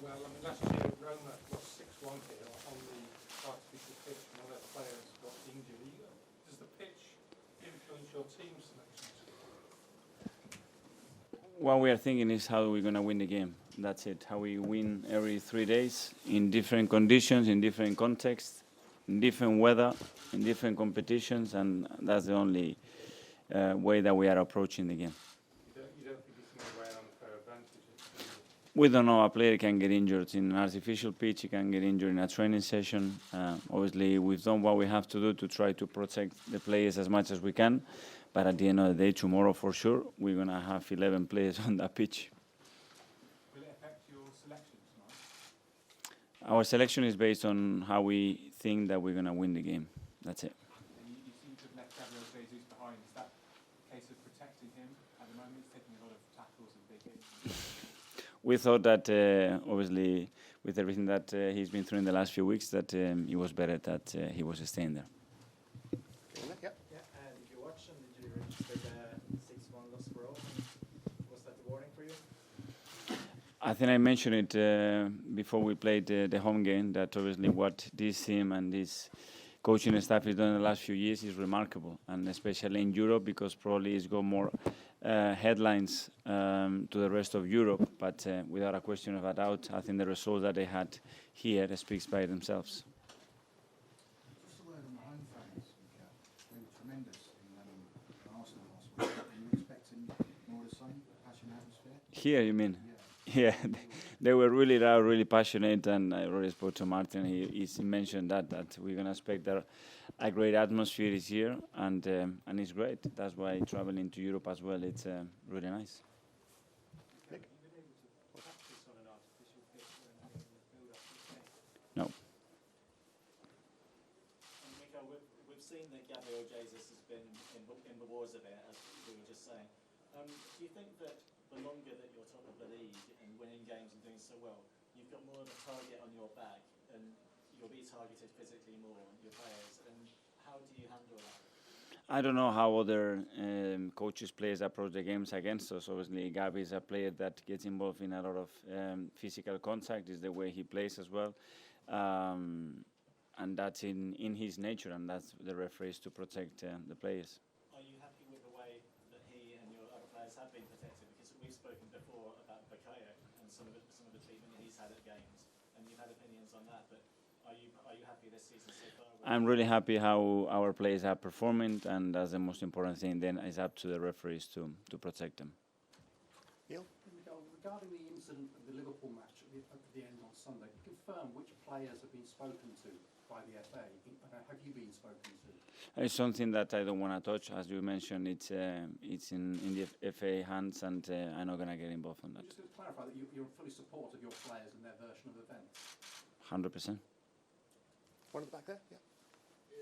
well. I mean, last year Roma lost 6-1 here on the artificial pitch, and one of their players got injured. Does the pitch influence your team selections? What we are thinking is how we're going to win the game. That's it. How we win every 3 days in different conditions, in different contexts, in different weather, in different competitions, and that's the only way that we are approaching the game. You don't think it's going to wear an unfair advantage? We don't know. A player can get injured in an artificial pitch. He can get injured in a training session. Obviously, we've done what we have to do to try to protect the players as much as we can. But at the end of the day, tomorrow for sure, we're going to have 11 players on that pitch. Will it affect your selection tonight? Our selection is based on how we think that we're going to win the game. That's it. And you seem to have left Gabriel Jesus behind. Is that a case of protecting him at the moment? He's taking a lot of tackles and big hits. We thought that, obviously, with everything that he's been through in the last few weeks, that it was better that he was staying there. Yep. Did you watch and did you register the 6-1 loss for Roma? Was that the warning for you? I think I mentioned it before we played the home game, that obviously what this team and this coaching staff has done in the last few years is remarkable, and especially in Europe, because probably it's got more headlines to the rest of Europe, but without a question of a doubt, I think the results that they had here speaks by themselves. Just a word on the home fans, Mikel. They were tremendous in Arsenal last week. Are you expecting more of the same, passionate atmosphere? Here, you mean? Yeah. Yeah, they were really loud, really passionate, and I already spoke to Martin. He mentioned that we're going to expect a great atmosphere this year, and it's great. That's why traveling to Europe as well, it's really nice. No. Mikel, we've seen that Gabriel Jesus has been in the wars a bit, as we were just saying. Do you think that the longer that you're top of the league and winning games and doing so well, you've got more of a target on your back and you'll be targeted physically more, your players, and how do you handle that? I don't know how other coaches, players approach the games against us. Obviously, Gabi is a player that gets involved in a lot of physical contact. Is the way he plays as well. And that's in his nature, and that's the referees to protect the players. Are you happy with the way that he and your other players have been protected? Because we've spoken before about Bukayo and some of the treatment that he's had at games, and you've had opinions on that, but are you happy this season so far? I'm really happy how our players are performing, and that's the most important thing. Then it's up to the referees to protect them. Neil? Regarding the incident of the Liverpool match at the end on Sunday, confirm which players have been spoken to by the FA. Have you been spoken to? It's something that I don't want to touch. As you mentioned, it's in the FA hands, and I'm not going to get involved on that. Just to clarify that you're fully supportive of your players and their version of events. 100%. One at the back there?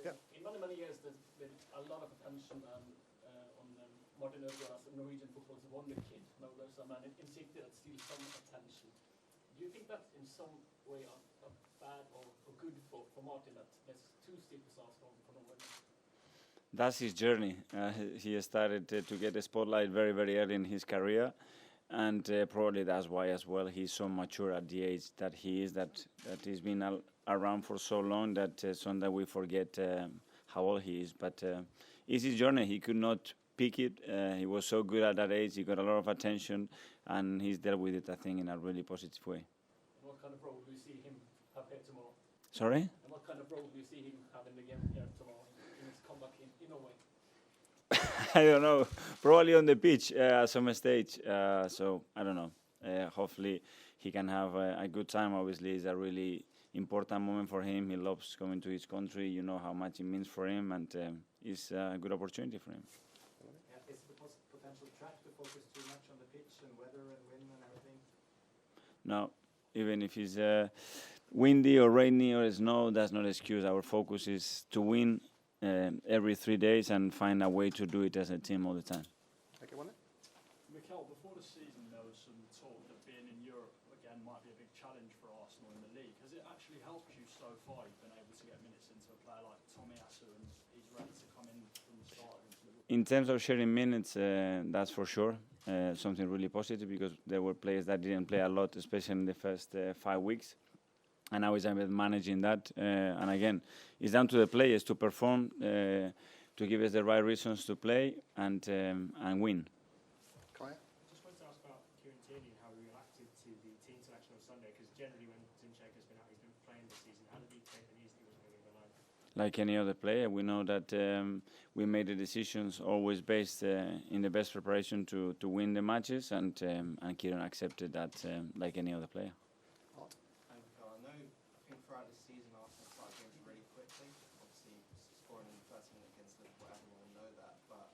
Yeah. In many years, there's been a lot of attention on Martin Odegaard as a Norwegian footballer's wonder kid. No, there's a man in City that steals some attention. Do you think that's in some way a bad or good for Martin, that there's two superstars for Norway? That's his journey. He started to get the spotlight very, very early in his career, and probably that's why as well he's so mature at the age that he is, that he's been around for so long that sometimes we forget how old he is. But it's his journey. He could not pick it. He was so good at that age. He got a lot of attention, and he's dealt with it, I think, in a really positive way. And what kind of role do you see him have here tomorrow? Sorry? And what kind of role do you see him have in the game here tomorrow in his comeback in Norway? I don't know. Probably on the pitch at some stage. So I don't know. Hopefully he can have a good time. Obviously, it's a really important moment for him. He loves coming to his country. You know how much it means for him, and it's a good opportunity for him. Is it a potential trap to focus too much on the pitch and weather and wind and everything? No, even if it's windy or rainy or snow, that's not an excuse. Our focus is to win every 3 days and find a way to do it as a team all the time. Okay, one there. Mikel, before the season, there was some talk that being in Europe again might be a big challenge for Arsenal in the league. Has it actually helped you so far? You've been able to get minutes into a player like Tomiyasu, and he's ready to come in from the start. In terms of sharing minutes, that's for sure. something really positive, because there were players that didn't play a lot, especially in the first 5 weeks. And now it's about managing that. And again, it's down to the players to perform, to give us the right reasons to play and win. Kaya? I just wanted to ask about Kieran Tierney and how he reacted to the team selection on Sunday, because generally when Zinchenko has been out, he's been playing this season. How did he take the news that he wasn't going to go live? Like any other player, we know that we made the decisions always based in the best preparation to win the matches, and Kieran accepted that like any other player. I think throughout this season Arsenal started games really quickly. Obviously scoring in the first minute against Liverpool, everyone will know that. But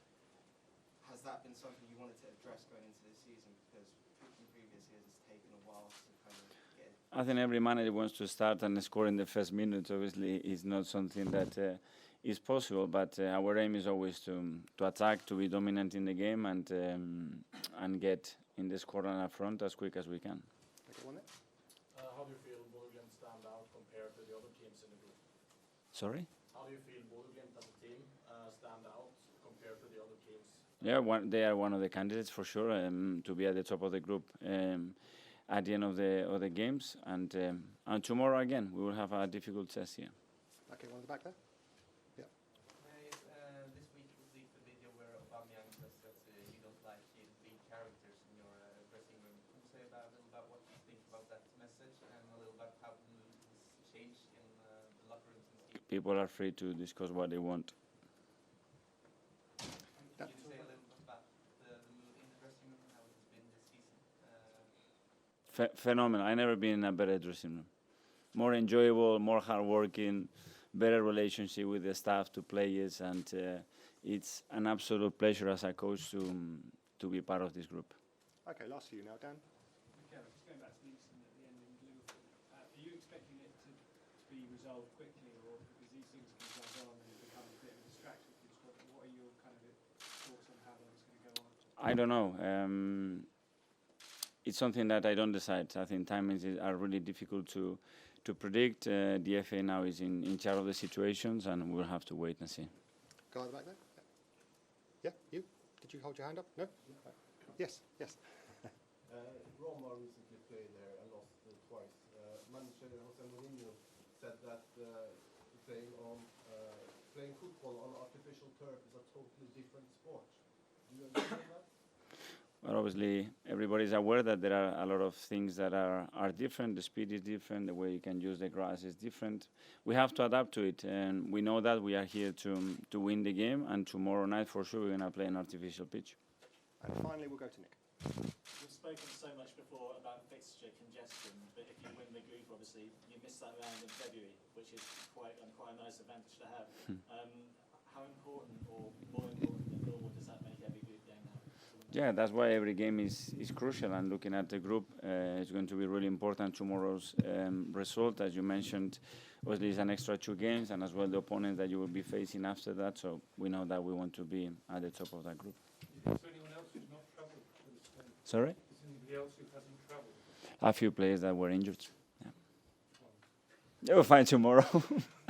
has that been something you wanted to address going into this season? Because in previous years it's taken a while to kind of get it. I think every manager wants to start and score in the first minute. Obviously, it's not something that is possible, but our aim is always to attack, to be dominant in the game, and get in the score and up front as quick as we can. Okay, one there. How do you feel Bodo stand out compared to the other teams in the group? Sorry? How do you feel Bodo as a team stand out compared to the other teams? Yeah, they are one of the candidates for sure to be at the top of the group at the end of the games, and tomorrow again we will have a difficult test here. Okay, one at the back there. This week was the video where Aubameyang says that you don't like the lead characters in your dressing room. Can you say a little about what you think about that message, and a little about how the mood has changed in the locker room since you... People are free to discuss what they want. Can you say a little bit about the mood in the dressing room and how it has been this season? Phenomenal. I've never been in a better dressing room. More enjoyable, more hardworking, better relationship with the staff, to players, and it's an absolute pleasure as a coach to be part of this group. Okay, last few now, Dan. Okay, just going back to the incident at the end in Liverpool. Are you expecting it to be resolved quickly, or because these things can drag on and become a bit of a distraction for the squad? What are your kind of thoughts on how long it's going to go on? I don't know. It's something that I don't decide. I think timings are really difficult to predict. The FA now is in charge of the situations, and we'll have to wait and see. Go at the back there. Yeah, you? Did you hold your hand up? No? Yes, yes. Roma recently played there and lost twice. Manager Jose Mourinho said that playing football on artificial turf is a totally different sport. Do you agree with that? Well, obviously, everybody's aware that there are a lot of things that are different. The speed is different. The way you can use the grass is different. We have to adapt to it, and we know that we are here to win the game. And tomorrow night, for sure, we're going to play an artificial pitch. And finally, we'll go to Nick. We've spoken so much before about fixture congestion, but if you win the group, obviously, you miss that round in February, which is quite a nice advantage to have. How important, or more important than normal, does that make every group game now? Yeah, that's why every game is crucial, and looking at the group is going to be really important. Tomorrow's result, as you mentioned, obviously is an extra 2 games, and as well the opponent that you will be facing after that, so we know that we want to be at the top of that group. Is there anyone else who's not travelled for this game? Sorry? Is there anybody else who hasn't travelled? A few players that were injured. Yeah. They will find tomorrow.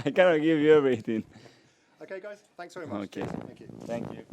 I cannot give you everything. Okay, guys, thanks very much. Okay. Cheers. Thank you. Thank you.